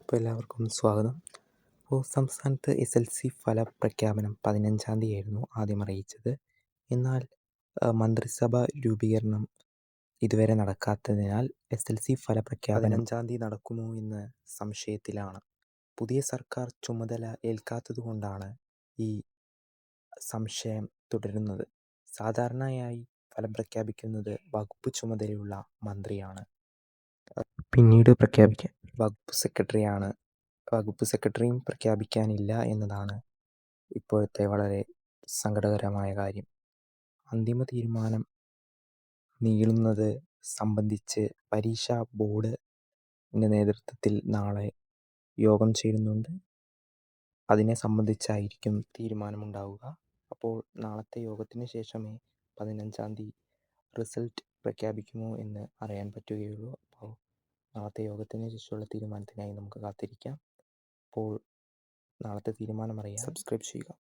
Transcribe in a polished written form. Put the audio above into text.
അപ്പോൾ എല്ലാവർക്കും സ്വാഗതം. അപ്പോൾ സംസ്ഥാനത്ത് SLC ഫലപ്രഖ്യാപനം 15-ാം തീയതിയായിരുന്നു ആദ്യം അറിയിച്ചത്. എന്നാൽ മന്ത്രിസഭ രൂപീകരണം ഇതുവരെ നടക്കാത്തതിനാൽ SLC ഫലപ്രഖ്യാപനം 15-ാം തീയതി നടക്കുമോ എന്ന് സംശയത്തിലാണ്. പുതിയ സർക്കാർ ചുമതല ഏൽക്കാത്തതുകൊണ്ടാണ് ഈ സംശയം തുടരുന്നത്. സാധാരണയായി ഫലം പ്രഖ്യാപിക്കുന്നത് വകുപ്പ് ചുമതലയുള്ള മന്ത്രിയാണ്. പിന്നീട് പ്രഖ്യാപിക്കാൻ വകുപ്പ് സെക്രട്ടറിയും പ്രഖ്യാപിക്കാനില്ല എന്നതാണ് ഇപ്പോഴത്തെ വളരെ സങ്കടകരമായ കാര്യം. അന്തിമ തീരുമാനം നീളുന്നത് സംബന്ധിച്ച് പരീക്ഷാ ബോർഡിൻ്റെ നേതൃത്വത്തിൽ നാളെ യോഗം ചേരുന്നുണ്ട്. അതിനെ സംബന്ധിച്ചായിരിക്കും തീരുമാനമുണ്ടാവുക. അപ്പോൾ നാളത്തെ യോഗത്തിന് ശേഷമേ 15-ാം തീയതി റിസൾട്ട് പ്രഖ്യാപിക്കുമോ എന്ന് അറിയാൻ പറ്റുകയുള്ളൂ. അപ്പോൾ നാളത്തെ യോഗത്തിന് ശേഷമുള്ള തീരുമാനത്തിനായി നമുക്ക് കാത്തിരിക്കാം. അപ്പോൾ നാളത്തെ തീരുമാനം അറിയാൻ സബ്സ്ക്രൈബ് ചെയ്യുക.